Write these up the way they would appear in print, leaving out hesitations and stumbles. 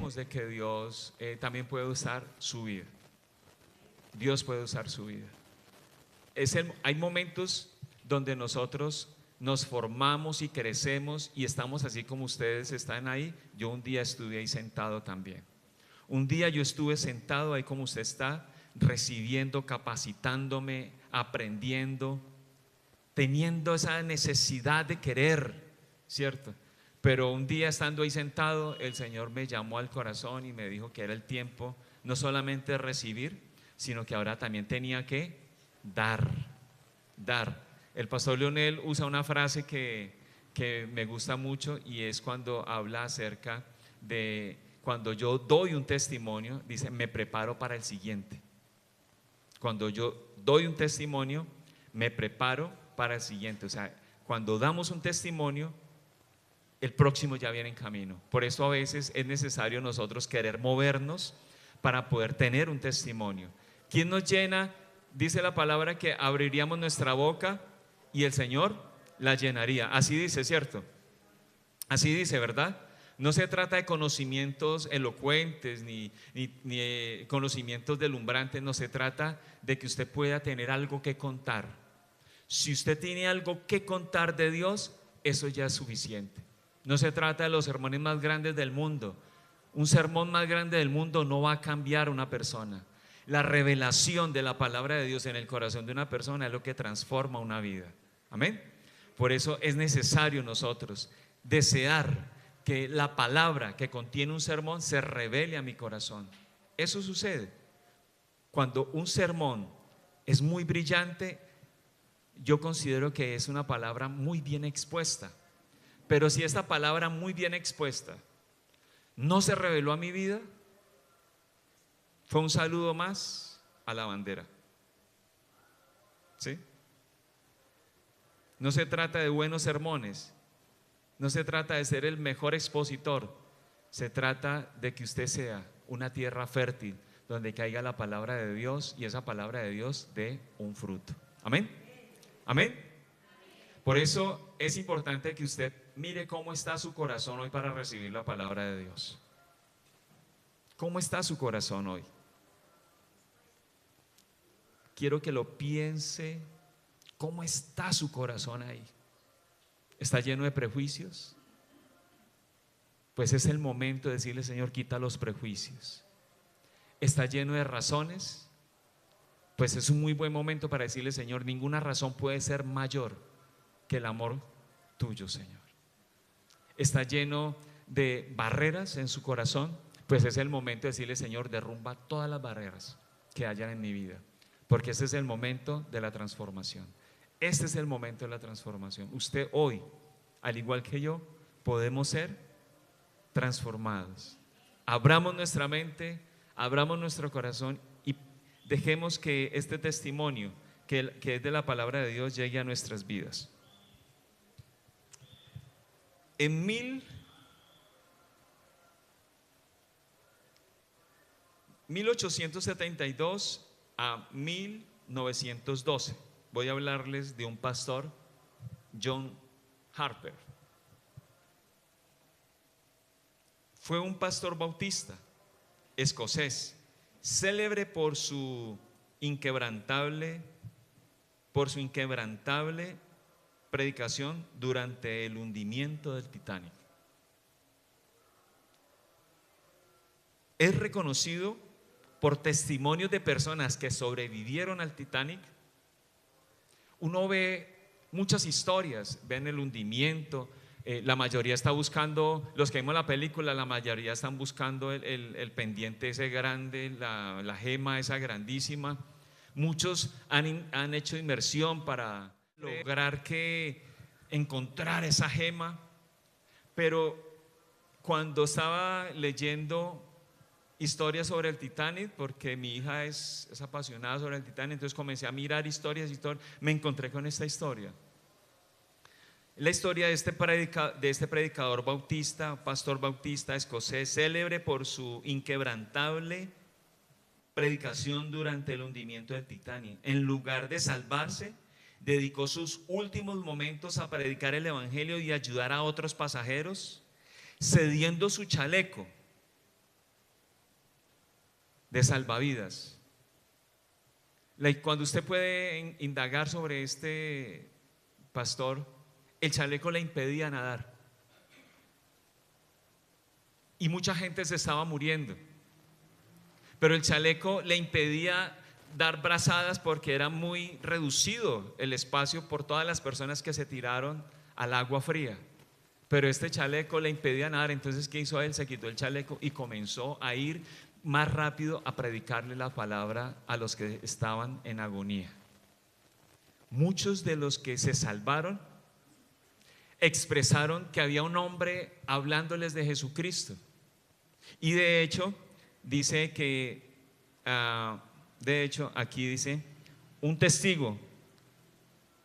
creemos de que Dios también puede usar su vida. Dios puede usar su vida. Hay momentos donde nosotros nos formamos y crecemos y estamos así como ustedes están ahí. Yo un día estuve ahí sentado también. Un día yo estuve sentado ahí como usted está, recibiendo, capacitándome, aprendiendo, teniendo esa necesidad de querer, ¿cierto? Pero un día estando ahí sentado, el Señor me llamó al corazón y me dijo que era el tiempo no solamente de recibir, sino que ahora también tenía que dar. El pastor Leonel usa una frase que me gusta mucho, y es cuando habla acerca de cuando yo doy un testimonio, dice: me preparo para el siguiente. Cuando yo doy un testimonio, me preparo para el siguiente. O sea, cuando damos un testimonio, el próximo ya viene en camino. Por eso a veces es necesario nosotros querer movernos para poder tener un testimonio. ¿Quién nos llena? Dice la palabra que abriríamos nuestra boca y el Señor la llenaría. Así dice, ¿cierto? Así dice, ¿verdad? No se trata de conocimientos elocuentes ni conocimientos deslumbrantes. No se trata de que usted pueda tener algo que contar. Si usted tiene algo que contar de Dios, eso ya es suficiente. No se trata de los sermones más grandes del mundo. Un sermón más grande del mundo no va a cambiar a una persona. La revelación de la palabra de Dios en el corazón de una persona es lo que transforma una vida. Amén. Por eso es necesario nosotros desear que la palabra que contiene un sermón se revele a mi corazón. Eso sucede cuando un sermón es muy brillante. Yo considero que es una palabra muy bien expuesta. Pero si esta palabra muy bien expuesta no se reveló a mi vida, fue un saludo más a la bandera. ¿Sí? No se trata de buenos sermones, no se trata de ser el mejor expositor, se trata de que usted sea una tierra fértil donde caiga la palabra de Dios y esa palabra de Dios dé un fruto. Amén. Amén. Por eso es importante que usted mire cómo está su corazón hoy para recibir la palabra de Dios. ¿Cómo está su corazón hoy? Quiero que lo piense. ¿Cómo está su corazón ahí? ¿Está lleno de prejuicios? Pues es el momento de decirle: Señor, quita los prejuicios. ¿Está lleno de razones? Pues es un muy buen momento para decirle: Señor, ninguna razón puede ser mayor que el amor tuyo, Señor. ¿Está lleno de barreras en su corazón? Pues es el momento de decirle: Señor, derrumba todas las barreras que hayan en mi vida, porque este es el momento de la transformación. Este es el momento de la transformación. Usted hoy, al igual que yo, podemos ser transformados. Abramos nuestra mente, abramos nuestro corazón y dejemos que este testimonio que es de la palabra de Dios llegue a nuestras vidas. En 1872 a 1912 voy a hablarles de un pastor, John Harper. Fue un pastor bautista escocés, célebre por su inquebrantable predicación durante el hundimiento del Titanic. Es reconocido por testimonios de personas que sobrevivieron al Titanic. Uno ve muchas historias, ven el hundimiento, la mayoría está buscando, los que vimos la película, la mayoría están buscando el pendiente ese grande, la gema esa grandísima. Muchos han hecho inmersión para lograr encontrar esa gema, pero cuando estaba leyendo historias sobre el Titanic, porque mi hija es apasionada sobre el Titanic, entonces comencé a mirar historias, me encontré con esta historia. La historia de este predicador bautista, pastor bautista escocés, célebre por su inquebrantable predicación durante el hundimiento del Titanic. En lugar de salvarse, dedicó sus últimos momentos a predicar el evangelio y ayudar a otros pasajeros, cediendo su chaleco de salvavidas. Cuando usted puede indagar sobre este pastor, el chaleco le impedía nadar. Y mucha gente se estaba muriendo. Pero el chaleco le impedía dar brazadas porque era muy reducido el espacio por todas las personas que se tiraron al agua fría. Pero este chaleco le impedía nadar. Entonces, ¿qué hizo él? Se quitó el chaleco y comenzó a ir más rápido a predicarle la palabra a los que estaban en agonía. Muchos de los que se salvaron expresaron que había un hombre hablándoles de Jesucristo. Y de hecho, dice que, aquí dice,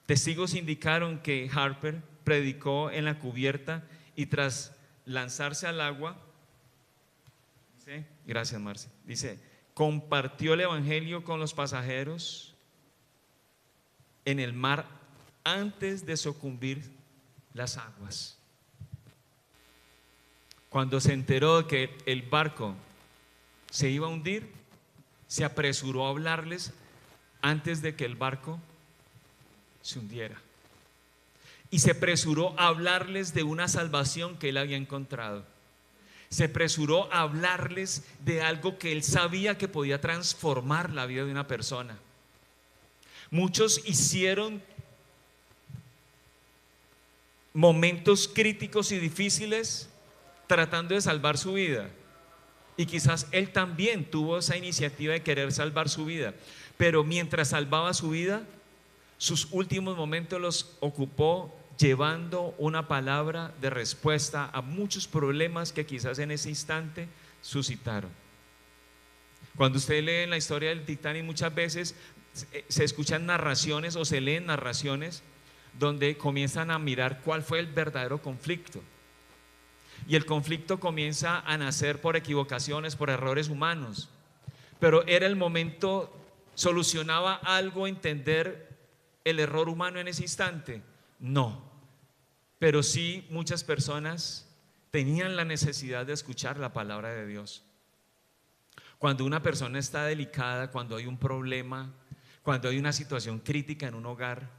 testigos indicaron que Harper predicó en la cubierta y tras lanzarse al agua, dice, gracias Marce, dice, compartió el evangelio con los pasajeros en el mar antes de sucumbir las aguas. Cuando se enteró de que el barco se iba a hundir, se apresuró a hablarles antes de que el barco se hundiera. Y se apresuró a hablarles de una salvación que él había encontrado. Se apresuró a hablarles de algo que él sabía que podía transformar la vida de una persona. Muchos hicieron momentos críticos y difíciles tratando de salvar su vida. Y quizás él también tuvo esa iniciativa de querer salvar su vida. Pero mientras salvaba su vida, sus últimos momentos los ocupó llevando una palabra de respuesta a muchos problemas que quizás en ese instante suscitaron. Cuando usted lee en la historia del Titanic, muchas veces se escuchan narraciones o se leen narraciones donde comienzan a mirar cuál fue el verdadero conflicto. Y el conflicto comienza a nacer por equivocaciones, por errores humanos. Pero era el momento, ¿solucionaba algo entender el error humano en ese instante? No. Pero sí, muchas personas tenían la necesidad de escuchar la palabra de Dios. Cuando una persona está delicada, cuando hay un problema, cuando hay una situación crítica en un hogar,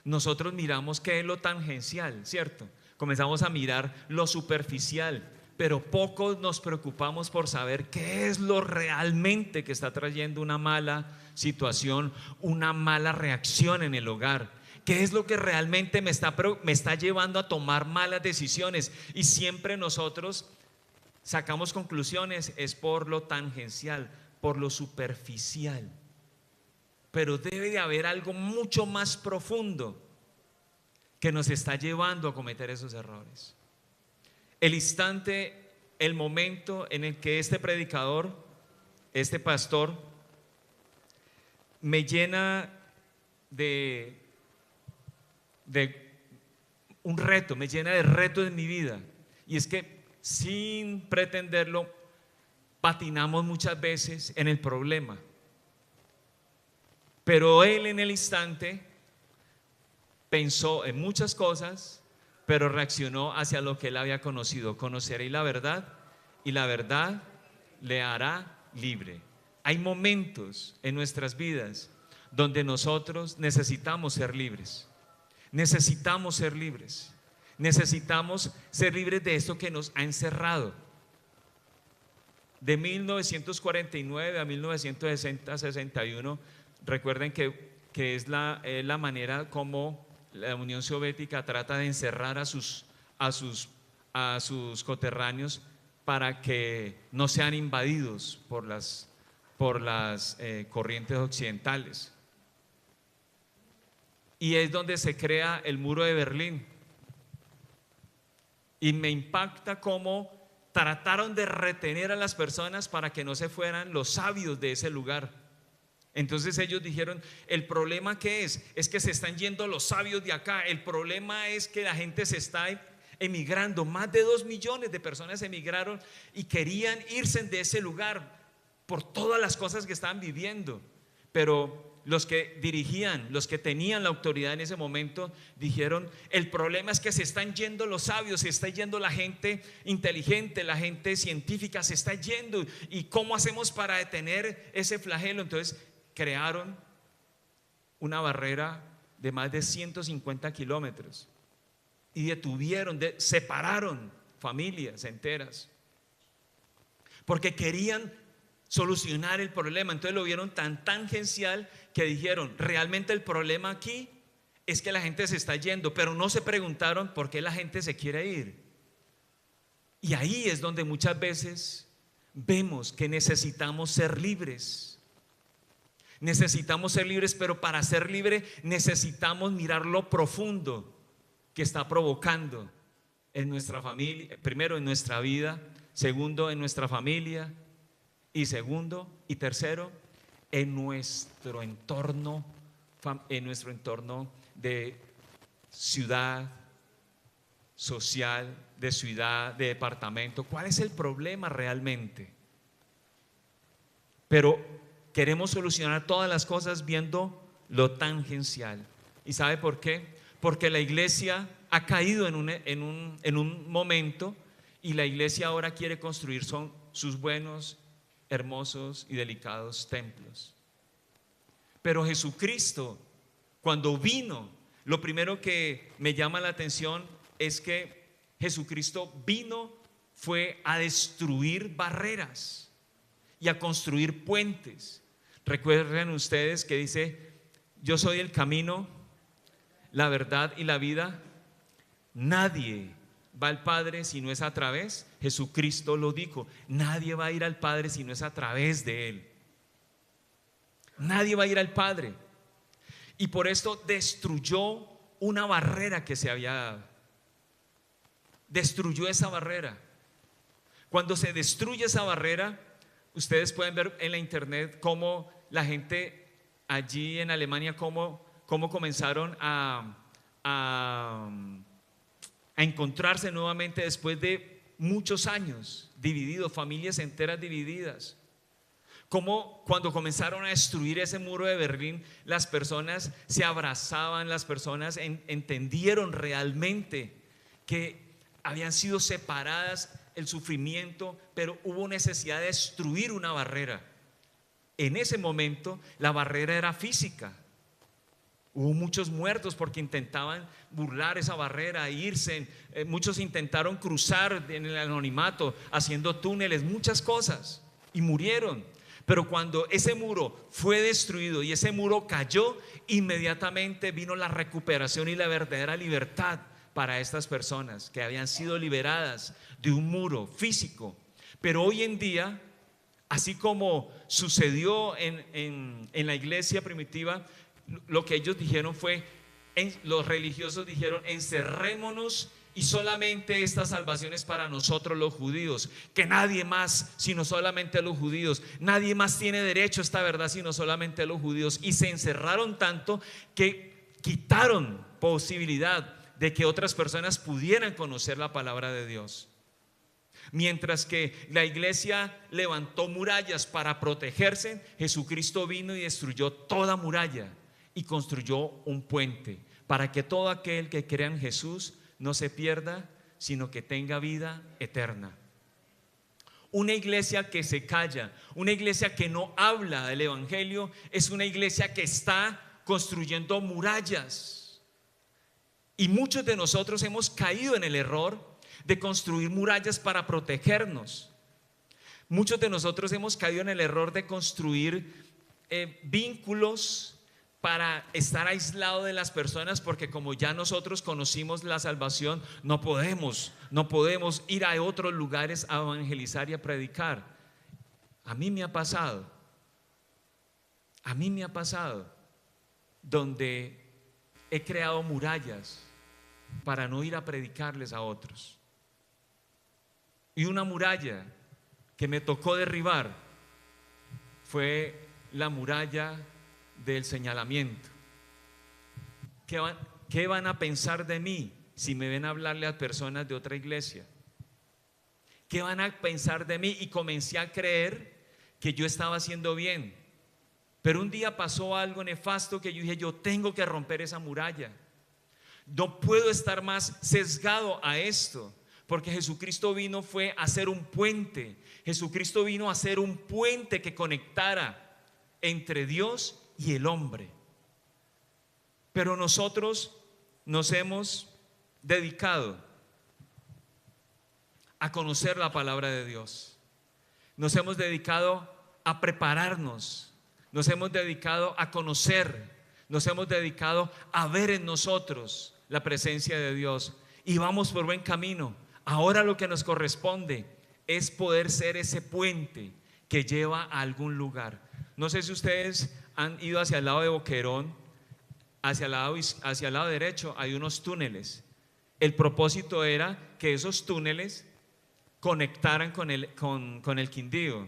nosotros miramos qué es lo tangencial, ¿cierto? Comenzamos a mirar lo superficial, pero pocos nos preocupamos por saber qué es lo realmente que está trayendo una mala situación, una mala reacción en el hogar. ¿Qué es lo que realmente me está llevando a tomar malas decisiones? Y siempre nosotros sacamos conclusiones, es por lo tangencial, por lo superficial. Pero debe de haber algo mucho más profundo que nos está llevando a cometer esos errores. El instante, el momento en el que este predicador, este pastor, me llena de un reto, me llena de reto en mi vida. Y es que sin pretenderlo, patinamos muchas veces en el problema. Pero él en el instante pensó en muchas cosas, pero reaccionó hacia lo que él había conocido. Conoceréis la verdad y la verdad le hará libre. Hay momentos en nuestras vidas donde nosotros necesitamos ser libres. Necesitamos ser libres. Necesitamos ser libres de esto que nos ha encerrado. De 1949 a 1960-61, recuerden que es la manera como la Unión Soviética trata de encerrar a sus coterráneos para que no sean invadidos por las corrientes occidentales. Y es donde se crea el muro de Berlín. Y me impacta cómo trataron de retener a las personas para que no se fueran los sabios de ese lugar. Entonces ellos dijeron, el problema que es que se están yendo los sabios de acá. El problema es que la gente se está emigrando. Más de 2 millones de personas emigraron y querían irse de ese lugar por todas las cosas que estaban viviendo. Pero los que dirigían, los que tenían la autoridad en ese momento, dijeron: el problema es que se están yendo los sabios, se está yendo la gente inteligente, la gente científica, se está yendo. ¿Y cómo hacemos para detener ese flagelo? Entonces crearon una barrera de más de 150 kilómetros y separaron familias enteras, porque querían solucionar el problema. Entonces lo vieron tan tangencial que dijeron: realmente el problema aquí es que la gente se está yendo, pero no se preguntaron por qué la gente se quiere ir. Y ahí es donde muchas veces vemos que necesitamos ser libres. Necesitamos ser libres, pero para ser libre necesitamos mirar lo profundo que está provocando en nuestra familia, primero en nuestra vida, segundo en nuestra familia, y segundo y tercero en nuestro entorno de ciudad, social, de ciudad, de departamento. ¿Cuál es el problema realmente? Pero queremos solucionar todas las cosas viendo lo tangencial. ¿Y sabe por qué? Porque la iglesia ha caído en un momento, y la iglesia ahora quiere construir sus buenos, hermosos y delicados templos. Pero Jesucristo, cuando vino, lo primero que me llama la atención es que Jesucristo fue a destruir barreras y a construir puentes. Recuerden ustedes que dice: yo soy el camino, la verdad y la vida. Nadie va al Padre si no es a través. Jesucristo lo dijo: nadie va a ir al Padre si no es a través de Él. Nadie va a ir al Padre. Y por esto destruyó una barrera que se había dado. Destruyó esa barrera. Cuando se destruye esa barrera, ustedes pueden ver en la internet cómo la gente allí en Alemania, cómo comenzaron a encontrarse nuevamente después de muchos años divididos, familias enteras divididas. Como cuando comenzaron a destruir ese muro de Berlín, las personas se abrazaban, las personas entendieron realmente que habían sido separadas, el sufrimiento, pero hubo necesidad de destruir una barrera. En ese momento la barrera era física. Hubo muchos muertos porque intentaban burlar esa barrera e irse. Muchos intentaron cruzar en el anonimato, haciendo túneles, muchas cosas, y murieron. Pero cuando ese muro fue destruido y ese muro cayó, inmediatamente vino la recuperación y la verdadera libertad para estas personas que habían sido liberadas de un muro físico. Pero hoy en día, así como sucedió en la iglesia primitiva, lo que ellos dijeron fue, los religiosos dijeron: encerrémonos y solamente esta salvación es para nosotros los judíos, que nadie más sino solamente los judíos, nadie más tiene derecho a esta verdad sino solamente los judíos. Y se encerraron tanto que quitaron posibilidad de que otras personas pudieran conocer la palabra de Dios. Mientras que la iglesia levantó murallas para protegerse, Jesucristo vino y destruyó toda muralla y construyó un puente para que todo aquel que crea en Jesús no se pierda, sino que tenga vida eterna. Una iglesia que se calla, una iglesia que no habla del evangelio, es una iglesia que está construyendo murallas. Y muchos de nosotros hemos caído en el error de construir murallas para protegernos. Muchos de nosotros hemos caído en el error de construir vínculos para estar aislado de las personas, porque como ya nosotros conocimos la salvación, no podemos ir a otros lugares a evangelizar y a predicar. A mí me ha pasado donde he creado murallas para no ir a predicarles a otros. Y una muralla que me tocó derribar fue la muralla del señalamiento. ¿Qué van a pensar de mí si me ven hablarle a personas de otra iglesia? ¿Qué van a pensar de mí? Y comencé a creer que yo estaba haciendo bien. Pero un día pasó algo nefasto que yo dije, yo tengo que romper esa muralla. No puedo estar más sesgado a esto, porque Jesucristo vino fue a hacer un puente. Jesucristo vino a hacer un puente que conectara entre Dios y el hombre. Pero nosotros nos hemos dedicado a conocer la palabra de Dios. Nos hemos dedicado a prepararnos. Nos hemos dedicado a conocer. Nos hemos dedicado a ver en nosotros la presencia de Dios. Y vamos por buen camino. Ahora lo que nos corresponde es poder ser ese puente que lleva a algún lugar. No sé si ustedes han ido hacia el lado de Boquerón. Hacia el lado derecho hay unos túneles. El propósito era que esos túneles conectaran con el Quindío,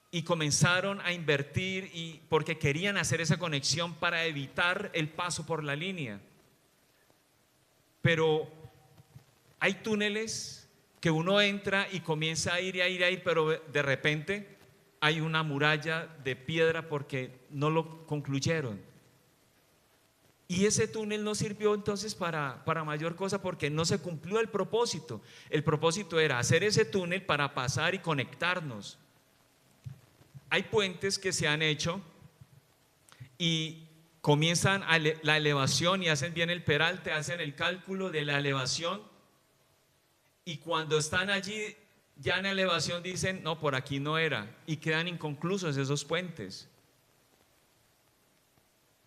y comenzaron a invertir porque querían hacer esa conexión para evitar el paso por la línea. Pero hay túneles que uno entra y comienza a ir, pero de repente hay una muralla de piedra porque no lo concluyeron. Y ese túnel no sirvió entonces para mayor cosa, porque no se cumplió el propósito. El propósito era hacer ese túnel para pasar y conectarnos. Hay puentes que se han hecho y comienzan la elevación y hacen bien el peralte, hacen el cálculo de la elevación, y cuando están allí ya en la elevación dicen, no, por aquí no era, y quedan inconclusos esos puentes.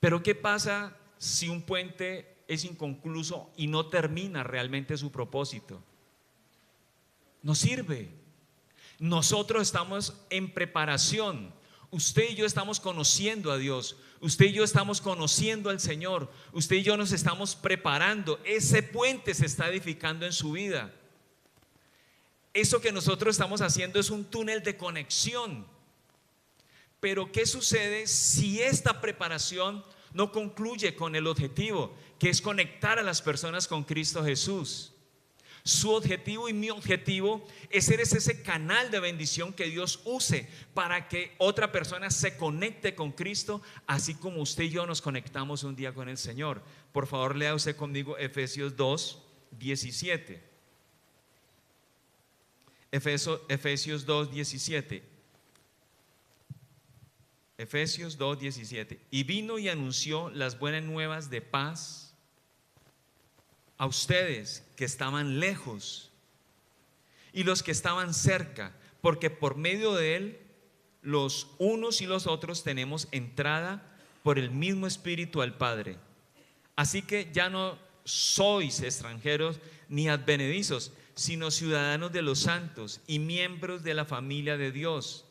Pero ¿qué pasa si un puente es inconcluso y no termina realmente su propósito? No sirve. Nosotros estamos en preparación. Usted y yo estamos conociendo a Dios. Usted y yo estamos conociendo al Señor. Usted y yo nos estamos preparando. Ese puente se está edificando en su vida. Eso que nosotros estamos haciendo es un túnel de conexión. Pero ¿qué sucede si esta preparación no concluye con el objetivo, que es conectar a las personas con Cristo Jesús? Su objetivo y mi objetivo es ser ese canal de bendición que Dios use para que otra persona se conecte con Cristo, así como usted y yo nos conectamos un día con el Señor. Por favor, lea usted conmigo Efesios 2, 17. Efesios 2, 17. Efesios 2, 17. Y vino y anunció las buenas nuevas de paz a ustedes que estaban lejos y los que estaban cerca, porque por medio de él los unos y los otros tenemos entrada por el mismo Espíritu al Padre. Así que ya no sois extranjeros ni advenedizos, sino ciudadanos de los santos y miembros de la familia de Dios,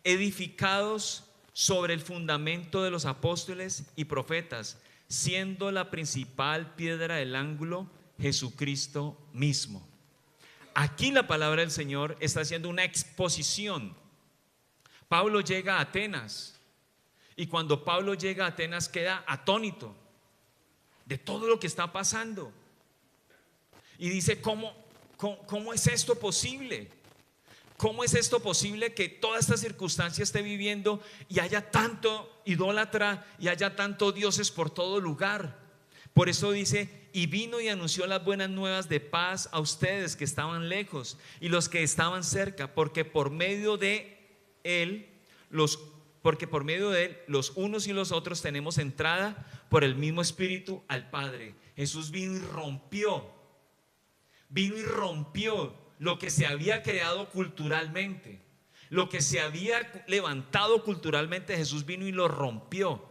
edificados sobre el fundamento de los apóstoles y profetas, siendo la principal piedra del ángulo Jesucristo mismo. Aquí la palabra del Señor está haciendo una exposición. Pablo llega a Atenas, y cuando Pablo llega a Atenas queda atónito de todo lo que está pasando, y dice, ¿cómo es esto posible? ¿Cómo es esto posible que toda esta circunstancia esté viviendo y haya tanto idólatra y haya tanto dioses por todo lugar? Por eso dice, y vino y anunció las buenas nuevas de paz a ustedes que estaban lejos y los que estaban cerca, porque por medio de él los unos y los otros tenemos entrada por el mismo Espíritu al Padre. Jesús vino y rompió lo que se había creado culturalmente, lo que se había levantado culturalmente. Jesús vino y lo rompió.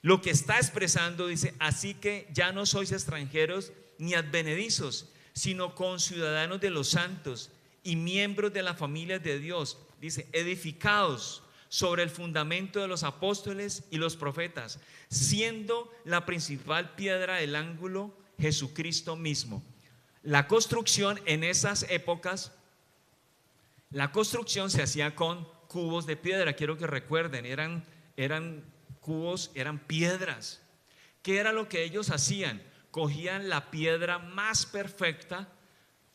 Lo que está expresando dice, así que ya no sois extranjeros ni advenedizos, sino conciudadanos de los santos y miembros de la familia de Dios. Dice, edificados sobre el fundamento de los apóstoles y los profetas, siendo la principal piedra del ángulo Jesucristo mismo. La construcción en esas épocas, la construcción se hacía con cubos de piedra. Quiero que recuerden, eran cubos, eran piedras. ¿Qué era lo que ellos hacían? Cogían la piedra más perfecta,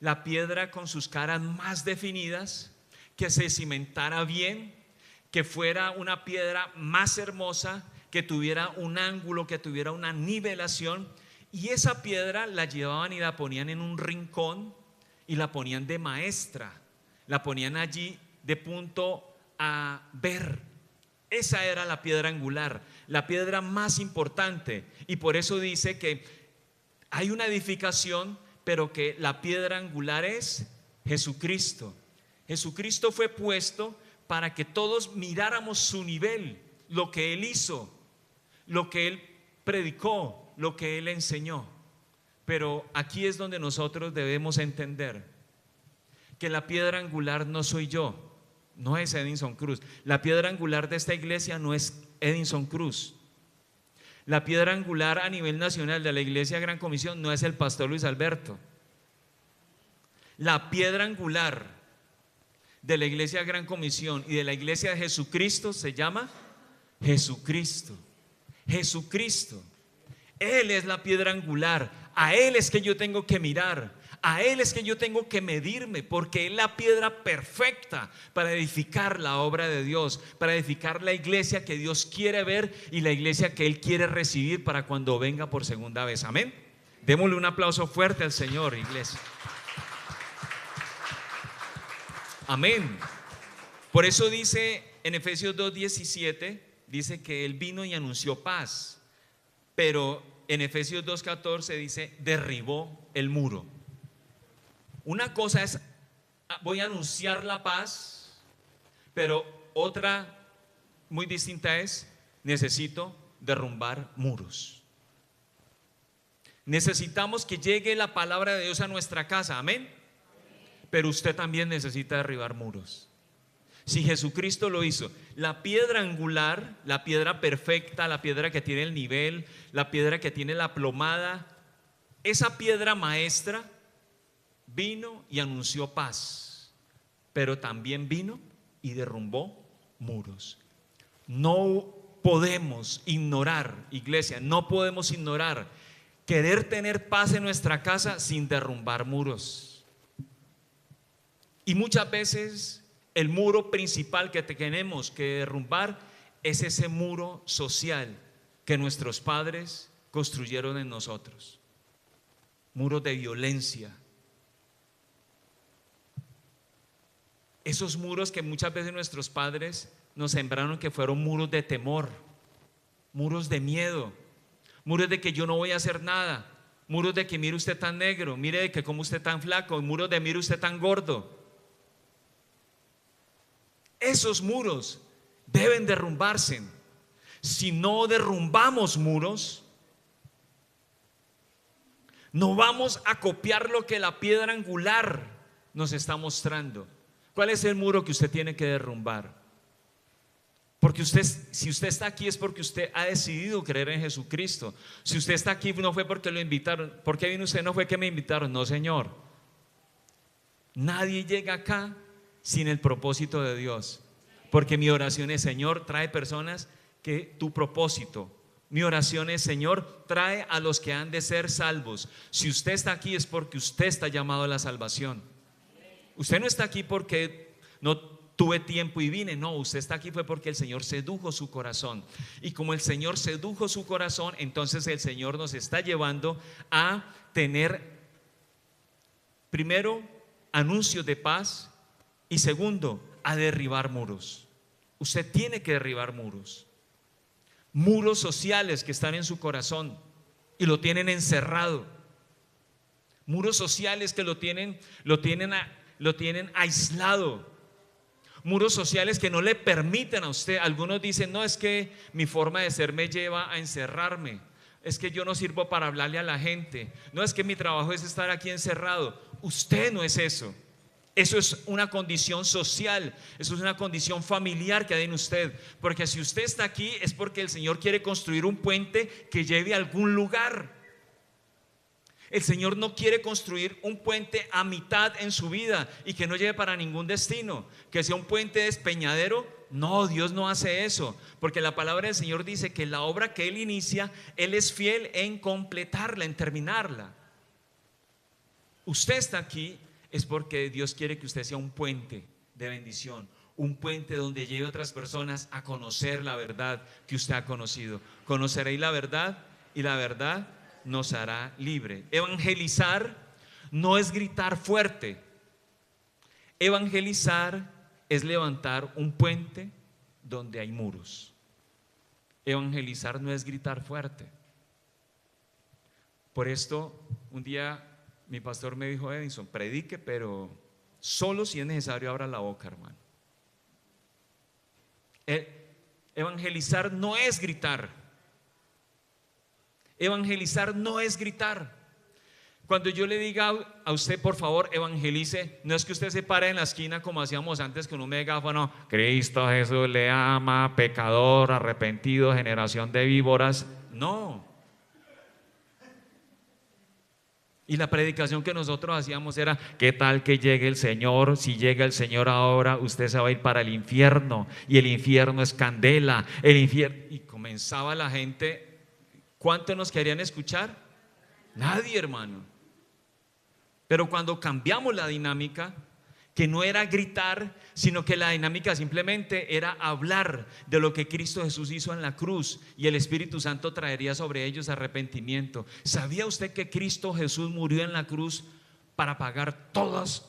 la piedra con sus caras más definidas, que se cimentara bien, que fuera una piedra más hermosa, que tuviera un ángulo, que tuviera una nivelación, y esa piedra la llevaban y la ponían en un rincón y la ponían de maestra, la ponían allí de punto a ver. Esa era la piedra angular, la piedra más importante, y por eso dice que hay una edificación, pero que la piedra angular es Jesucristo. Jesucristo fue puesto para que todos miráramos su nivel, lo que Él hizo, lo que Él predicó, lo que Él enseñó. Pero aquí es donde nosotros debemos entender que la piedra angular no soy yo, no es Edinson Cruz. La piedra angular de esta iglesia no es Edinson Cruz. La piedra angular a nivel nacional de la Iglesia Gran Comisión no es el pastor Luis Alberto. La piedra angular de la Iglesia Gran Comisión y de la Iglesia de Jesucristo se llama Jesucristo. Jesucristo. Él es la piedra angular. A Él es que yo tengo que mirar. A Él es que yo tengo que medirme, porque Él es la piedra perfecta para edificar la obra de Dios, para edificar la iglesia que Dios quiere ver y la iglesia que Él quiere recibir para cuando venga por segunda vez. Amén. Démosle un aplauso fuerte al Señor, iglesia. Amén. Por eso dice en Efesios 2:17, dice que Él vino y anunció paz, pero en Efesios 2:14 dice derribó el muro. Una cosa es, voy a anunciar la paz, pero otra muy distinta es, necesito derrumbar muros. Necesitamos que llegue la palabra de Dios a nuestra casa, amén. Pero usted también necesita derribar muros. Si Jesucristo lo hizo, la piedra angular, la piedra perfecta, la piedra que tiene el nivel, la piedra que tiene la plomada, esa piedra maestra vino y anunció paz, pero también vino y derrumbó muros. No podemos ignorar, iglesia, no podemos ignorar querer tener paz en nuestra casa sin derrumbar muros. Y muchas veces el muro principal que tenemos que derrumbar es ese muro social que nuestros padres construyeron en nosotros. Muros de violencia. Esos muros que muchas veces nuestros padres nos sembraron, que fueron muros de temor, muros de miedo, muros de que yo no voy a hacer nada, muros de que mire usted tan negro, mire de que como usted tan flaco, muros de mire usted tan gordo. Esos muros deben derrumbarse. Si no derrumbamos muros, no vamos a copiar lo que la piedra angular nos está mostrando. ¿Cuál es el muro que usted tiene que derrumbar? Porque usted, si usted está aquí es porque usted ha decidido creer en Jesucristo. Si usted está aquí no fue porque lo invitaron. ¿Por qué vino usted? No fue que me invitaron. No, Señor. Nadie llega acá sin el propósito de Dios. Porque mi oración es, Señor, trae personas que tu propósito. Mi oración es, Señor, trae a los que han de ser salvos. Si usted está aquí es porque usted está llamado a la salvación. Usted no está aquí porque no tuve tiempo y vine. No, usted está aquí fue porque el Señor sedujo su corazón. Y como el Señor sedujo su corazón, entonces el Señor nos está llevando a tener, primero, anuncios de paz, y segundo, a derribar muros. Usted tiene que derribar muros. Muros sociales que están en su corazón y lo tienen encerrado. Muros sociales que lo tienen aislado. Muros sociales que no le permiten a usted. Algunos dicen, no, es que mi forma de ser me lleva a encerrarme. Es que yo no sirvo para hablarle a la gente. No, es que mi trabajo es estar aquí encerrado. Usted no es eso. Eso es una condición social, eso es una condición familiar que hay en usted. Porque si usted está aquí es porque el Señor quiere construir un puente que lleve a algún lugar. El Señor no quiere construir un puente a mitad en su vida y que no lleve para ningún destino, que sea un puente despeñadero. No, Dios no hace eso, porque la palabra del Señor dice que la obra que Él inicia, Él es fiel en completarla, en terminarla. Usted está aquí es porque Dios quiere que usted sea un puente de bendición, un puente donde lleve a otras personas a conocer la verdad que usted ha conocido. Conoceréis la verdad y la verdad nos hará libre. Evangelizar no es gritar fuerte. Evangelizar es levantar un puente donde hay muros. Evangelizar no es gritar fuerte. Por esto, un día mi pastor me dijo: Edison, predique, pero solo si es necesario abra la boca, hermano. Evangelizar no es gritar. Evangelizar no es gritar. Cuando yo le diga a usted, por favor, evangelice, no es que usted se pare en la esquina como hacíamos antes con un megáfono: Cristo Jesús le ama, pecador, arrepentido, generación de víboras. No. Y la predicación que nosotros hacíamos era: ¿qué tal que llegue el Señor? Si llega el Señor ahora, usted se va a ir para el infierno, y el infierno es candela, el infierno. Y comenzaba la gente. ¿Cuántos nos querían escuchar? Nadie, hermano. Pero cuando cambiamos la dinámica, que no era gritar, sino que la dinámica simplemente era hablar de lo que Cristo Jesús hizo en la cruz, y el Espíritu Santo traería sobre ellos arrepentimiento. ¿Sabía usted que Cristo Jesús murió en la cruz para pagar todas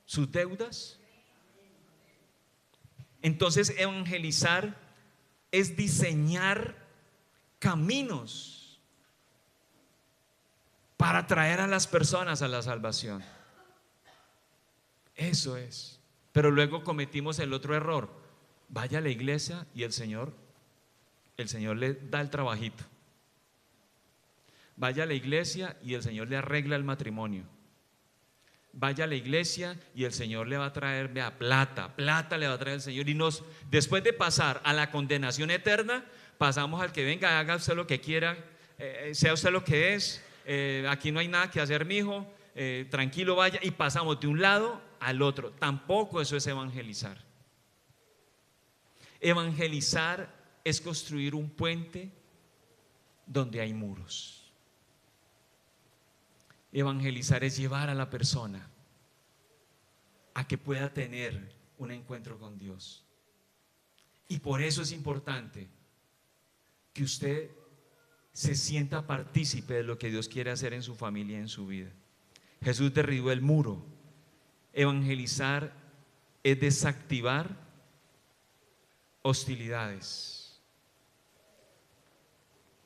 sus deudas? Entonces, evangelizar es diseñar caminos para traer a las personas a la salvación. Eso es. Pero luego cometimos el otro error: vaya a la iglesia y el Señor le da el trabajito. Vaya a la iglesia y el Señor le arregla el matrimonio. Vaya a la iglesia y el Señor le va a traer, vea, plata le va a traer el Señor. Y después de pasar a la condenación eterna, pasamos al que venga, haga usted lo que quiera, sea usted lo que es, aquí no hay nada que hacer, mijo, tranquilo, vaya. Y pasamos de un lado al otro. Tampoco eso es evangelizar. Evangelizar es construir un puente donde hay muros. Evangelizar es llevar a la persona a que pueda tener un encuentro con Dios. Y por eso es importante que usted se sienta partícipe de lo que Dios quiere hacer en su familia y en su vida. Jesús derribó el muro. Evangelizar es desactivar hostilidades.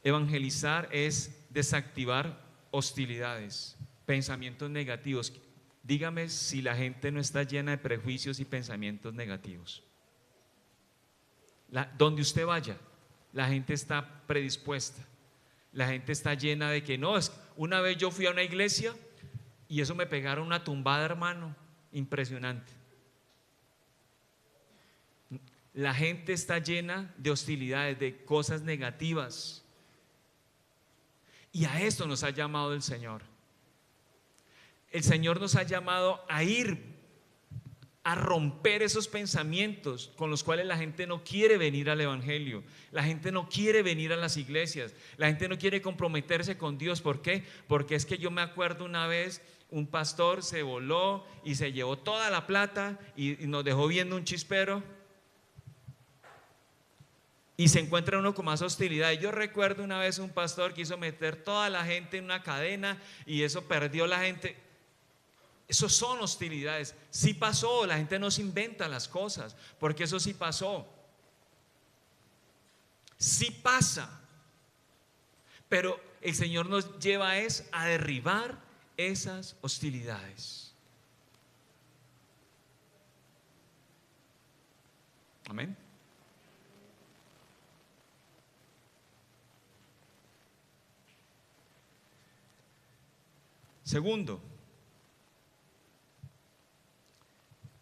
Evangelizar es desactivar hostilidades, pensamientos negativos. Dígame si la gente no está llena de prejuicios y pensamientos negativos. Donde usted vaya, la gente está predispuesta. La gente está llena de que no, una vez yo fui a una iglesia y eso me pegaron una tumbada, hermano, impresionante. La gente está llena de hostilidades, de cosas negativas. Y a esto nos ha llamado el Señor. El Señor nos ha llamado a ir a romper esos pensamientos con los cuales la gente no quiere venir al evangelio. La gente no quiere venir a las iglesias. La gente no quiere comprometerse con Dios. ¿Por qué? Porque es que yo me acuerdo una vez, un pastor se voló y se llevó toda la plata y nos dejó viendo un chispero. Y se encuentra uno con más hostilidad. Yo recuerdo una vez un pastor quiso meter toda la gente en una cadena y eso perdió la gente. Eso son hostilidades. Sí pasó, la gente no se inventa las cosas, porque eso sí pasó. Sí pasa. Pero el Señor nos lleva a derribar esas hostilidades. Amén. Segundo,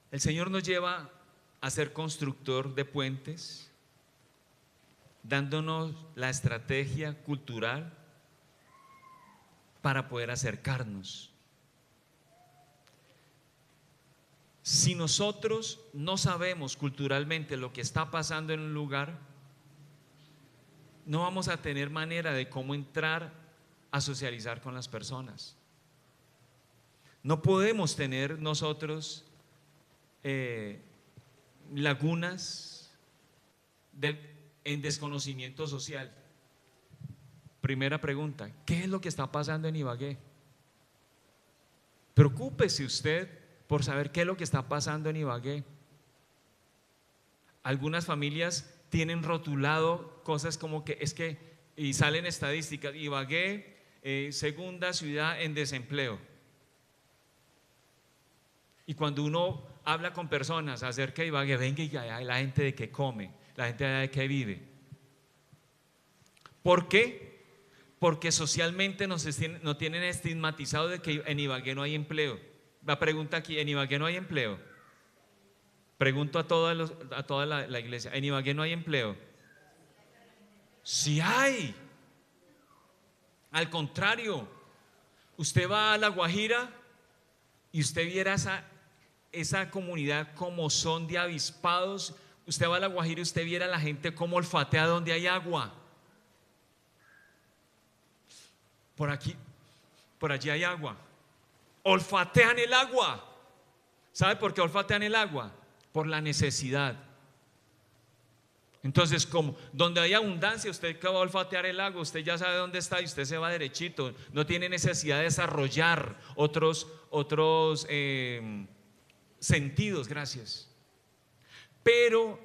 el Señor nos lleva a ser constructor de puentes, dándonos la estrategia cultural para poder acercarnos. Si nosotros no sabemos culturalmente lo que está pasando en un lugar, no vamos a tener manera de cómo entrar a socializar con las personas. No podemos tener nosotros lagunas en desconocimiento social. Primera pregunta, ¿qué es lo que está pasando en Ibagué? Preocúpese usted por saber qué es lo que está pasando en Ibagué. Algunas familias tienen rotulado cosas como que es que, y salen estadísticas, Ibagué, segunda ciudad en desempleo. Y cuando uno habla con personas acerca de Ibagué, venga, y allá la gente de qué come, la gente de allá de qué vive. ¿Por qué? Porque socialmente nos tienen estigmatizado de que en Ibagué no hay empleo. La pregunta aquí, ¿en Ibagué no hay empleo? Pregunto a toda la iglesia, ¿en Ibagué no hay empleo? Sí hay. Al contrario, usted va a La Guajira y usted viera esa comunidad como son de avispados. Usted va a La Guajira y usted viera a la gente como olfatea donde hay agua. Por aquí, por allí hay agua. Olfatean el agua. ¿Sabe por qué olfatean el agua? Por la necesidad. Entonces, como donde hay abundancia, usted que va a olfatear el agua, usted ya sabe dónde está y usted se va derechito. No tiene necesidad de desarrollar otros sentidos. Gracias. Pero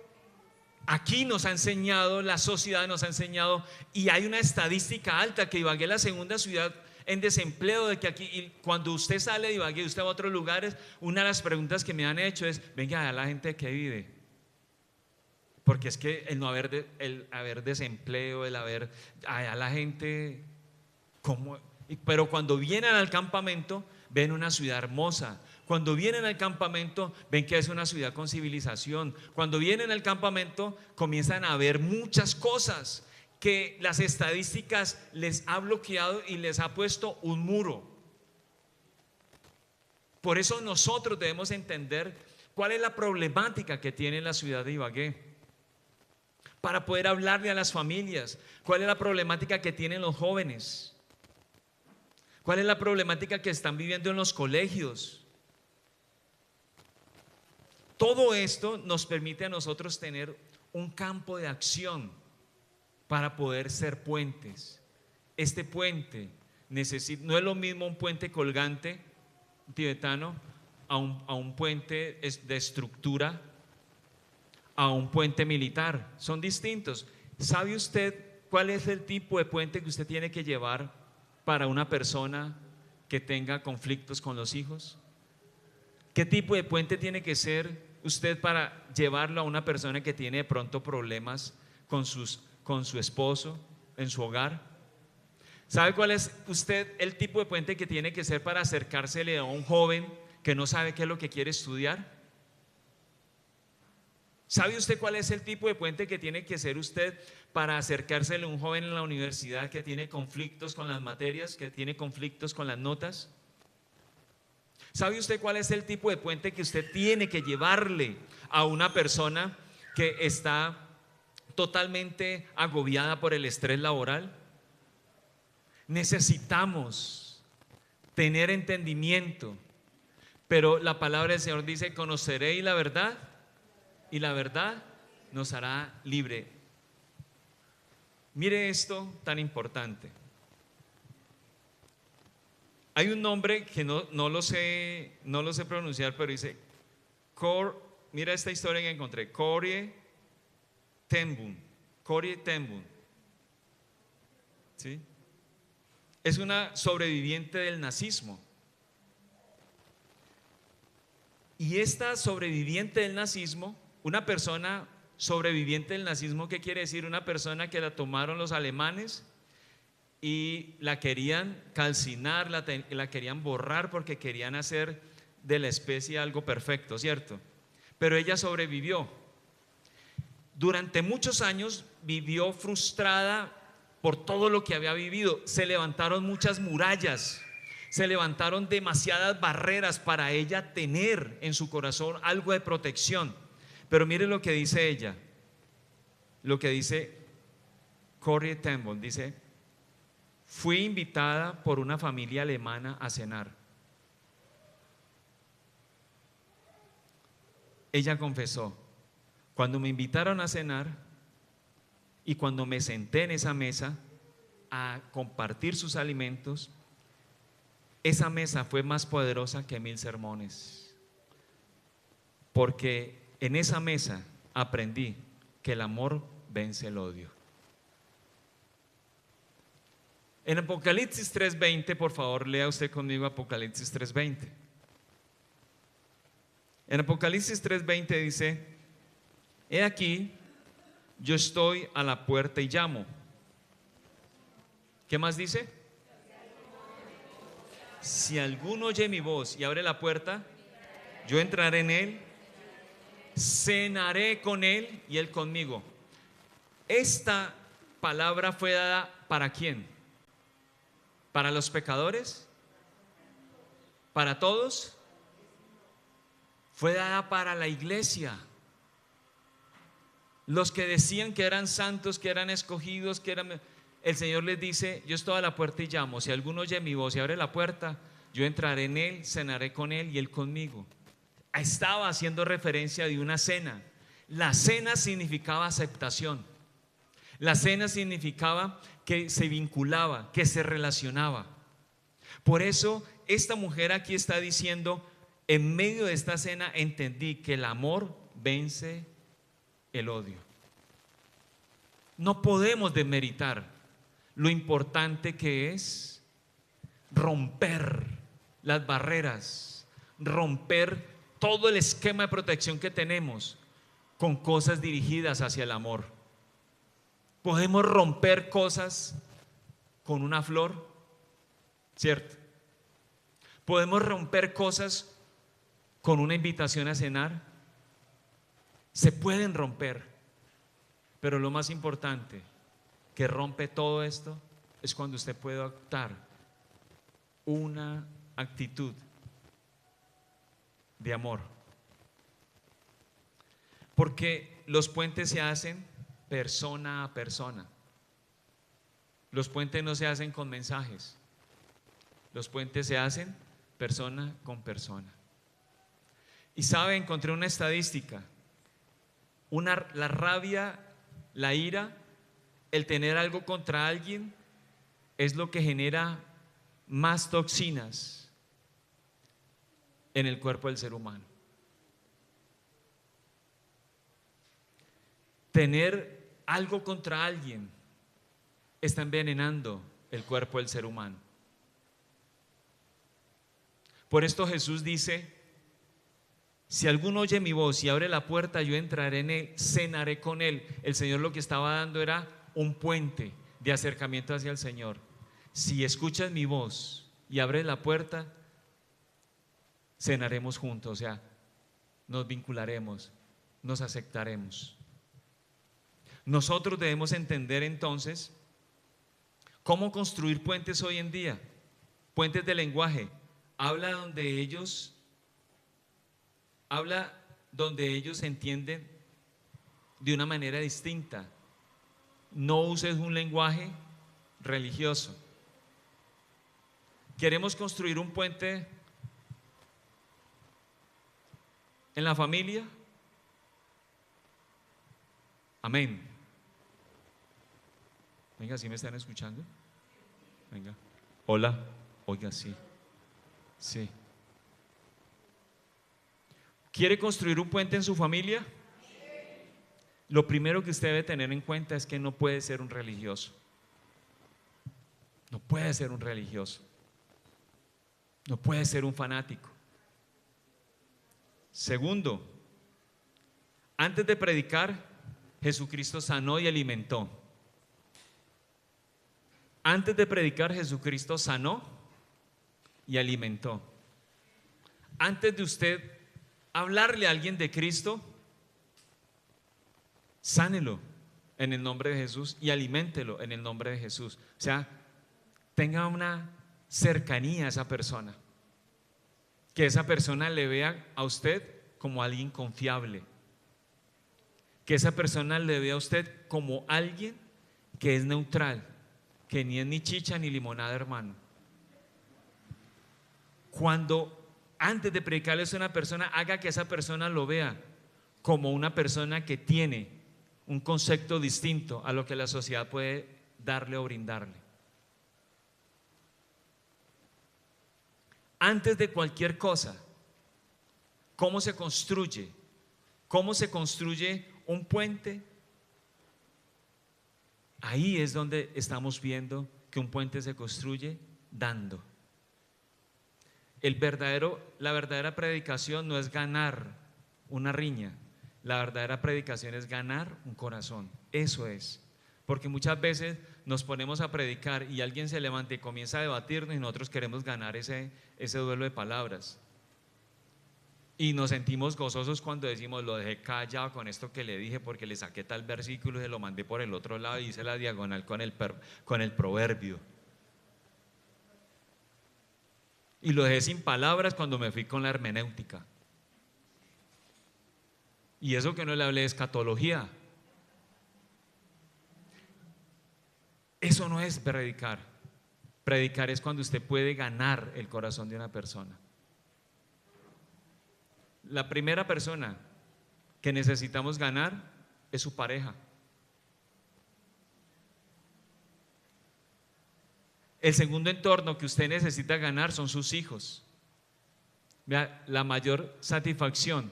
aquí nos ha enseñado, la sociedad nos ha enseñado, y hay una estadística alta que Ibagué es la segunda ciudad en desempleo, de que aquí, y cuando usted sale de Ibagué, usted va a otros lugares, una de las preguntas que me han hecho es, venga, a la gente que vive. Porque es que el haber desempleo, el haber, allá la gente, ¿cómo? Pero cuando vienen al campamento, ven una ciudad hermosa. Cuando vienen al campamento, ven que es una ciudad con civilización. Cuando vienen al campamento, comienzan a ver muchas cosas que las estadísticas les ha bloqueado y les ha puesto un muro. Por eso nosotros debemos entender cuál es la problemática que tiene la ciudad de Ibagué, para poder hablarle a las familias. ¿Cuál es la problemática que tienen los jóvenes? ¿Cuál es la problemática que están viviendo en los colegios? Todo esto nos permite a nosotros tener un campo de acción para poder ser puentes. Este puente no es lo mismo un puente colgante tibetano a un puente de estructura, a un puente militar. Son distintos. ¿Sabe usted cuál es el tipo de puente que usted tiene que llevar para una persona que tenga conflictos con los hijos? ¿Qué tipo de puente tiene que ser usted para llevarlo a una persona que tiene de pronto problemas con su esposo en su hogar? ¿Sabe cuál es usted el tipo de puente que tiene que ser para acercársele a un joven que no sabe qué es lo que quiere estudiar? ¿Sabe usted cuál es el tipo de puente que tiene que ser usted para acercársele a un joven en la universidad que tiene conflictos con las materias, que tiene conflictos con las notas? ¿Sabe usted cuál es el tipo de puente que usted tiene que llevarle a una persona que está totalmente agobiada por el estrés laboral? Necesitamos tener entendimiento, pero la palabra del Señor dice: conoceréis la verdad y la verdad nos hará libre. Mire esto tan importante. Hay un nombre que no lo sé pronunciar, pero dice mira esta historia que encontré: Corrie ten Boom. ¿Sí? Es una sobreviviente del nazismo. Y esta sobreviviente del nazismo, una persona sobreviviente del nazismo, ¿qué quiere decir? Una persona que la tomaron los alemanes y la querían calcinar, la querían borrar porque querían hacer de la especie algo perfecto, ¿cierto? Pero ella sobrevivió. Durante muchos años vivió frustrada por todo lo que había vivido. Se levantaron muchas murallas, se levantaron demasiadas barreras para ella tener en su corazón algo de protección. Pero mire lo que dice ella, lo que dice Corrie ten Boom. Dice: fui invitada por una familia alemana a cenar. Ella confesó: Cuando me invitaron a cenar y cuando me senté en esa mesa a compartir sus alimentos, esa mesa fue más poderosa que 1000 sermones, porque en esa mesa aprendí que el amor vence el odio. En Apocalipsis 3:20, por favor, lea usted conmigo Apocalipsis 3:20. En Apocalipsis 3:20 dice: he aquí, yo estoy a la puerta y llamo. ¿Qué más dice? Si alguno oye mi voz y abre la puerta, yo entraré en él, cenaré con él y él conmigo. Esta palabra fue dada ¿para quién? ¿Para los pecadores? ¿Para todos? Fue dada para la iglesia. Los que decían que eran santos, que eran escogidos, que eran... El Señor les dice: yo estoy a la puerta y llamo. Si alguno oye mi voz y abre la puerta, yo entraré en él, cenaré con él y él conmigo. Estaba haciendo referencia de una cena. La cena significaba aceptación. La cena significaba que se vinculaba, que se relacionaba. Por eso esta mujer aquí está diciendo: en medio de esta cena entendí que el amor vence el odio. No podemos demeritar lo importante que es romper las barreras, romper todo el esquema de protección que tenemos con cosas dirigidas hacia el amor. Podemos romper cosas con una flor, ¿cierto? Podemos romper cosas con una invitación a cenar. Se pueden romper, pero lo más importante que rompe todo esto es cuando usted puede adoptar una actitud de amor. Porque los puentes se hacen persona a persona. Los puentes no se hacen con mensajes. Los puentes se hacen persona con persona. Y sabe, encontré una estadística. La rabia, la ira, el tener algo contra alguien es lo que genera más toxinas en el cuerpo del ser humano. Tener algo contra alguien está envenenando el cuerpo del ser humano. Por esto Jesús dice: si alguno oye mi voz y abre la puerta, yo entraré en él, cenaré con él. El Señor lo que estaba dando era un puente de acercamiento hacia el Señor. Si escuchas mi voz y abres la puerta, cenaremos juntos, o sea, nos vincularemos, nos aceptaremos. Nosotros debemos entender entonces cómo construir puentes hoy en día. Puentes de lenguaje. Habla donde ellos entienden de una manera distinta. No uses un lenguaje religioso. ¿Queremos construir un puente en la familia? Amén. Venga, ¿sí me están escuchando? Venga. Hola. Oiga, sí. Sí. ¿Quiere construir un puente en su familia? Lo primero que usted debe tener en cuenta es que no puede ser un religioso. No puede ser un religioso. No puede ser un fanático. Segundo, antes de predicar, Jesucristo sanó y alimentó. Antes de predicar, Jesucristo sanó y alimentó. Antes de usted hablarle a alguien de Cristo, sánelo en el nombre de Jesús y aliméntelo en el nombre de Jesús. O sea, tenga una cercanía a esa persona, que esa persona le vea a usted como alguien confiable, que esa persona le vea a usted como alguien que es neutral, que ni es ni chicha ni limonada, hermano. Cuando antes de predicarles a una persona, haga que esa persona lo vea como una persona que tiene un concepto distinto a lo que la sociedad puede darle o brindarle. Antes de cualquier cosa, ¿cómo se construye? ¿Cómo se construye un puente? Ahí es donde estamos viendo que un puente se construye dando. La verdadera predicación no es ganar una riña, la verdadera predicación es ganar un corazón. Eso es. Porque muchas veces nos ponemos a predicar y alguien se levanta y comienza a debatirnos y nosotros queremos ganar ese duelo de palabras. Y nos sentimos gozosos cuando decimos: lo dejé callado con esto que le dije, porque le saqué tal versículo y se lo mandé por el otro lado y hice la diagonal con el proverbio. Y lo dejé sin palabras cuando me fui con la hermenéutica. Y eso que no le hablé de escatología. Eso no es predicar. Predicar es cuando usted puede ganar el corazón de una persona. La primera persona que necesitamos ganar es su pareja. El segundo entorno que usted necesita ganar son sus hijos. Vea, la mayor satisfacción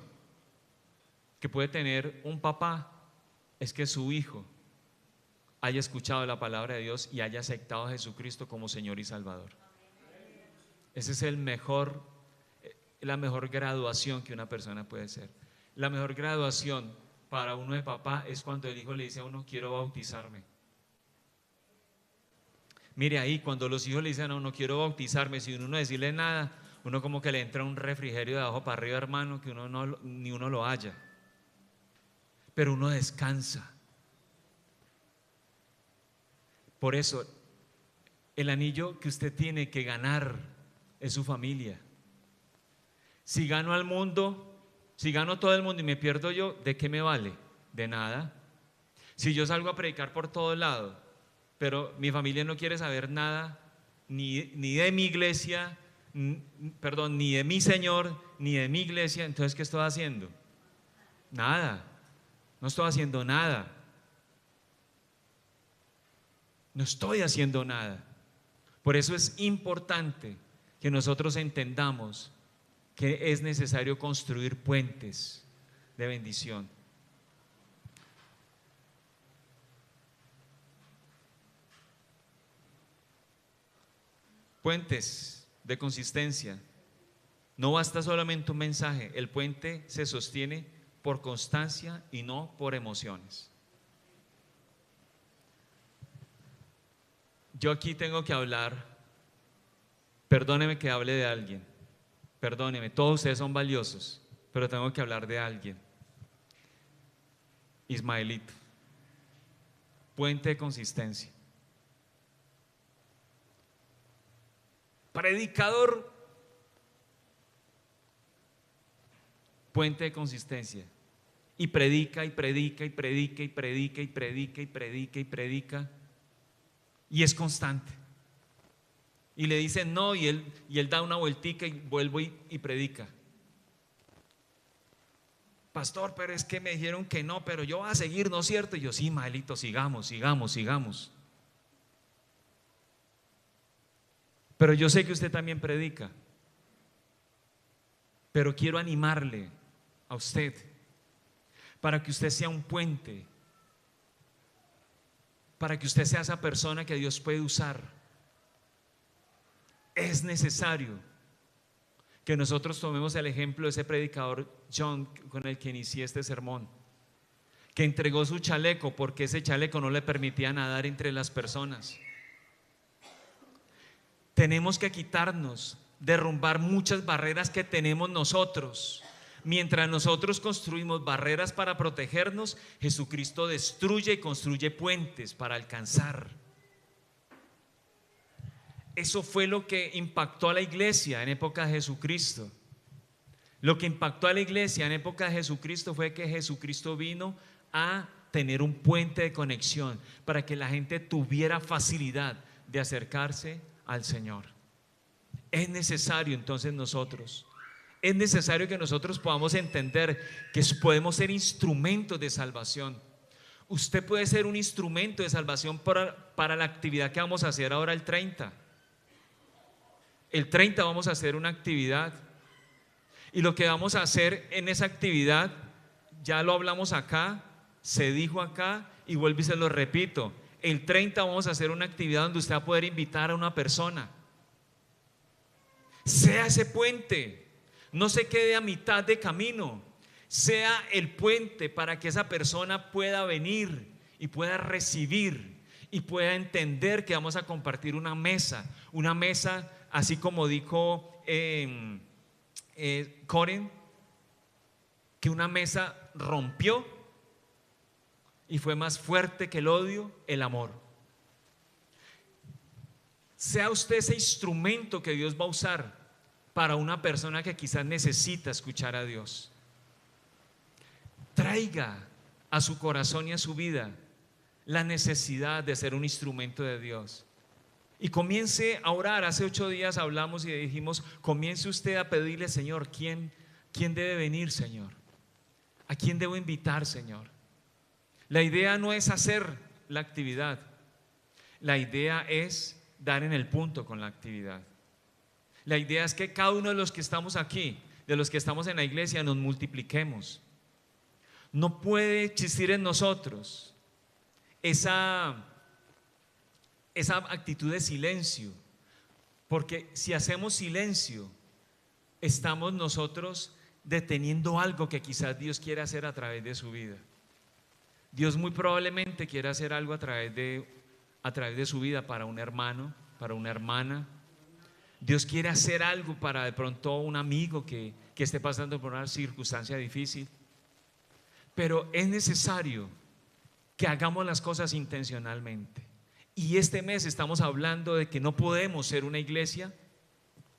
que puede tener un papá es que su hijo haya escuchado la palabra de Dios y haya aceptado a Jesucristo como Señor y Salvador. Esa es la mejor graduación que una persona puede ser. La mejor graduación para uno de papá es cuando el hijo le dice a uno: quiero bautizarme. Mire ahí, cuando los hijos le dicen a uno: quiero bautizarme, sin uno decirle nada, uno como que le entra un refrigerio de abajo para arriba, hermano, que ni uno lo haya. Pero uno descansa. Por eso, el anillo que usted tiene que ganar es su familia. Si gano al mundo, si gano todo el mundo y me pierdo yo, ¿de qué me vale? De nada. Si yo salgo a predicar por todo lado, pero mi familia no quiere saber nada, ni de mi iglesia, ni de mi Señor, ni de mi iglesia, entonces ¿qué estoy haciendo? Nada. No estoy haciendo nada. No estoy haciendo nada. Por eso es importante que nosotros entendamos que es necesario construir puentes de bendición. Puentes de consistencia. No basta solamente un mensaje, el puente se sostiene por constancia y no por emociones. Yo aquí tengo que hablar, perdóneme que hable de alguien, perdóneme, todos ustedes son valiosos, pero tengo que hablar de alguien. Ismaelito, puente de consistencia. Predicador, puente de consistencia. Y predica, y predica, y predica, y predica, y predica, y predica, y predica. Y es constante. Y le dicen no, y él da una vueltica y vuelve y predica. Pastor, pero es que me dijeron que no, pero yo voy a seguir, ¿no es cierto? Y yo: sí, Maelito, sigamos, sigamos, sigamos. Pero yo sé que usted también predica. Pero quiero animarle a usted para que usted sea un puente, para que usted sea esa persona que Dios puede usar. Es necesario que nosotros tomemos el ejemplo de ese predicador John con el que inicié este sermón, que entregó su chaleco porque ese chaleco no le permitía nadar entre las personas. Tenemos que quitarnos, derrumbar muchas barreras que tenemos nosotros. Mientras nosotros construimos barreras para protegernos, Jesucristo destruye y construye puentes para alcanzar. Eso fue lo que impactó a la iglesia en época de Jesucristo. Lo que impactó a la iglesia en época de Jesucristo fue que Jesucristo vino a tener un puente de conexión para que la gente tuviera facilidad de acercarse al Señor. Es necesario entonces nosotros Es necesario que nosotros podamos entender que podemos ser instrumentos de salvación. Usted puede ser un instrumento de salvación para la actividad que vamos a hacer ahora el 30. El 30 vamos a hacer una actividad. Y lo que vamos a hacer en esa actividad, ya lo hablamos acá, se dijo acá y vuelvo y se lo repito. El 30 vamos a hacer una actividad donde usted va a poder invitar a una persona. Sea ese puente, no se quede a mitad de camino, sea el puente para que esa persona pueda venir y pueda recibir y pueda entender que vamos a compartir una mesa, así como dijo Coren, que una mesa rompió y fue más fuerte que el odio, el amor. Sea usted ese instrumento que Dios va a usar para una persona que quizás necesita escuchar a Dios. Traiga a su corazón y a su vida la necesidad de ser un instrumento de Dios. Y comience a orar. Hace 8 días hablamos y dijimos, comience usted a pedirle, Señor, ¿quién debe venir, Señor? ¿A quién debo invitar, Señor? La idea no es hacer la actividad. La idea es dar en el punto con la actividad. La idea es que cada uno de los que estamos aquí, de los que estamos en la iglesia, nos multipliquemos. No puede existir en nosotros esa actitud de silencio, porque si hacemos silencio, estamos nosotros deteniendo algo que quizás Dios quiere hacer a través de su vida. Dios muy probablemente quiere hacer algo a través de su vida para un hermano, para una hermana. Dios quiere hacer algo para de pronto un amigo que esté pasando por una circunstancia difícil. Pero es necesario que hagamos las cosas intencionalmente. Y este mes estamos hablando de que no podemos ser una iglesia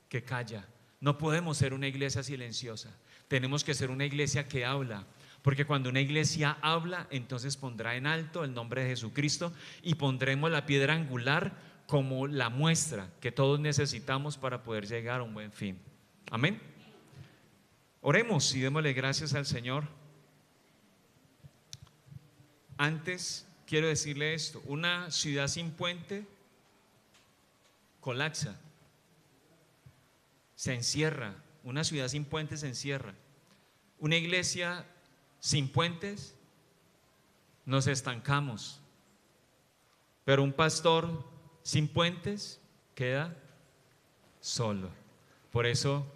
que calla, no podemos ser una iglesia silenciosa. Tenemos que ser una iglesia que habla, porque cuando una iglesia habla, entonces pondrá en alto el nombre de Jesucristo y pondremos la piedra angular como la muestra que todos necesitamos para poder llegar a un buen fin. Amén. Oremos y démosle gracias al Señor. Antes quiero decirle esto: una ciudad sin puente colapsa, se encierra. Una ciudad sin puentes se encierra. Una iglesia sin puentes nos estancamos, pero un pastor sin puentes queda solo. Por eso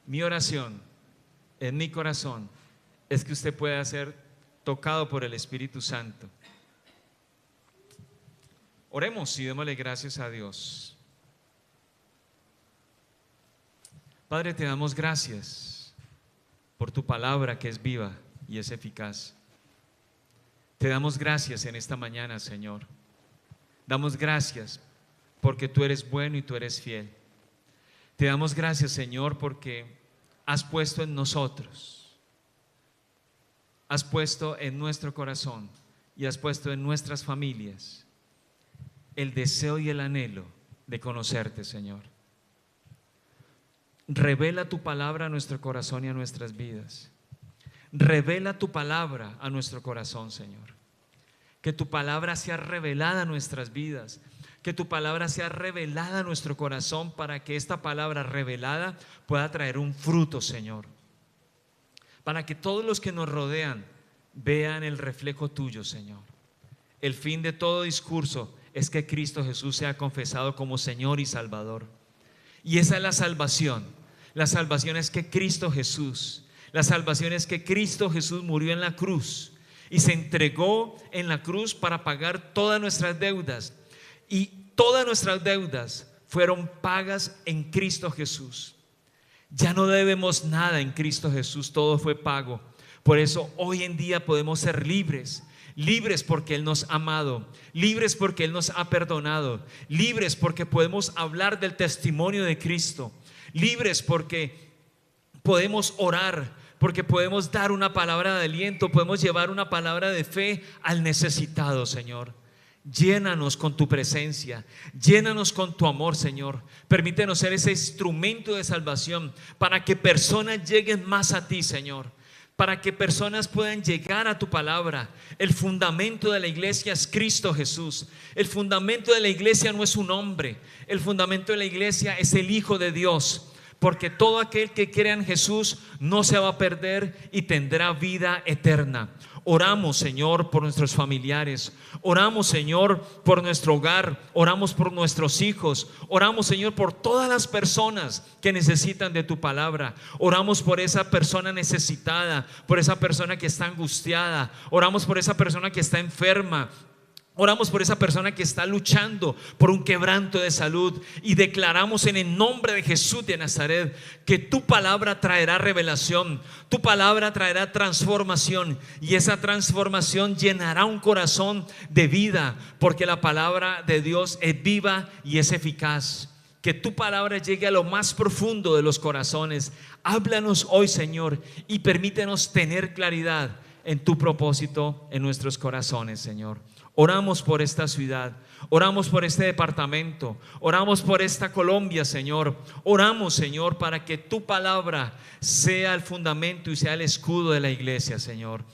mi oración en mi corazón es que usted pueda ser tocado por el Espíritu Santo. Oremos y démosle gracias a Dios. Padre, te damos gracias por tu palabra que es viva y es eficaz. Te damos gracias en esta mañana, Señor. Damos gracias porque tú eres bueno y tú eres fiel. Te damos gracias, Señor, porque has puesto en nosotros, has puesto en nuestro corazón y has puesto en nuestras familias el deseo y el anhelo de conocerte, Señor. Revela tu palabra a nuestro corazón y a nuestras vidas. Revela tu palabra a nuestro corazón, Señor. Que tu palabra sea revelada a nuestras vidas. Que tu palabra sea revelada a nuestro corazón, para que esta palabra revelada pueda traer un fruto, Señor. Para que todos los que nos rodean vean el reflejo tuyo, Señor. El fin de todo discurso es que Cristo Jesús sea confesado como Señor y Salvador. Y esa es la salvación. La salvación es que Cristo Jesús, la salvación es que Cristo Jesús murió en la cruz y se entregó en la cruz para pagar todas nuestras deudas. Y todas nuestras deudas fueron pagas en Cristo Jesús. Ya no debemos nada en Cristo Jesús, todo fue pago. Por eso hoy en día podemos ser libres. Libres porque Él nos ha amado, libres porque Él nos ha perdonado, libres porque podemos hablar del testimonio de Cristo, libres porque podemos orar, porque podemos dar una palabra de aliento, podemos llevar una palabra de fe al necesitado, Señor. Llénanos con tu presencia, llénanos con tu amor, Señor. Permítenos ser ese instrumento de salvación para que personas lleguen más a ti, Señor, para que personas puedan llegar a tu palabra. El fundamento de la iglesia es Cristo Jesús. El fundamento de la iglesia no es un hombre, el fundamento de la iglesia es el Hijo de Dios. Porque todo aquel que crea en Jesús no se va a perder y tendrá vida eterna. Oramos, Señor, por nuestros familiares. Oramos, Señor, por nuestro hogar. Oramos por nuestros hijos. Oramos, Señor, por todas las personas que necesitan de tu palabra. Oramos por esa persona necesitada, por esa persona que está angustiada. Oramos por esa persona que está enferma. Oramos por esa persona que está luchando por un quebranto de salud, y declaramos en el nombre de Jesús de Nazaret que tu palabra traerá revelación, tu palabra traerá transformación, y esa transformación llenará un corazón de vida, porque la palabra de Dios es viva y es eficaz. Que tu palabra llegue a lo más profundo de los corazones. Háblanos hoy, Señor, y permítenos tener claridad en tu propósito en nuestros corazones, Señor. Oramos por esta ciudad, oramos por este departamento, oramos por esta Colombia, Señor. Oramos, Señor, para que tu palabra sea el fundamento y sea el escudo de la iglesia, Señor.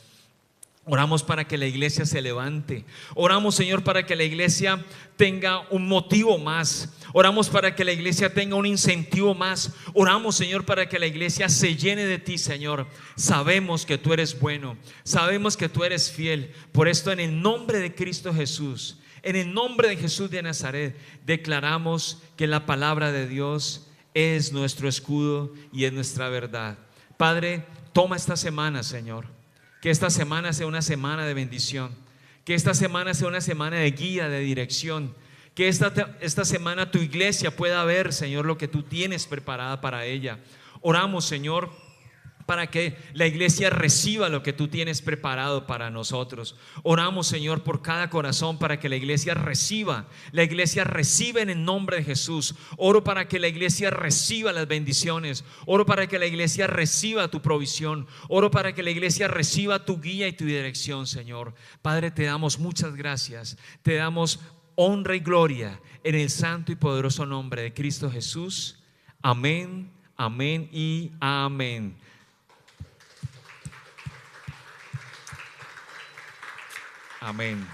Oramos para que la iglesia se levante. Oramos, Señor, para que la iglesia tenga un motivo más. Oramos para que la iglesia tenga un incentivo más. Oramos, Señor, para que la iglesia se llene de ti, Señor. Sabemos que tú eres bueno, sabemos que tú eres fiel. Por esto, en el nombre de Cristo Jesús, en el nombre de Jesús de Nazaret, declaramos que la palabra de Dios es nuestro escudo y es nuestra verdad. Padre, toma esta semana, Señor. Que esta semana sea una semana de bendición. Que esta semana sea una semana de guía, de dirección. Que esta semana tu iglesia pueda ver, Señor, lo que tú tienes preparada para ella. Oramos, Señor, para que la iglesia reciba lo que tú tienes preparado para nosotros. Oramos, Señor, por cada corazón, para que la iglesia reciba en el nombre de Jesús. Oro para que la iglesia reciba las bendiciones. Oro para que la iglesia reciba tu provisión. Oro para que la iglesia reciba tu guía y tu dirección, Señor. Padre, te damos muchas gracias. Te damos honra y gloria en el santo y poderoso nombre de Cristo Jesús. Amén, amén y amén. Amén.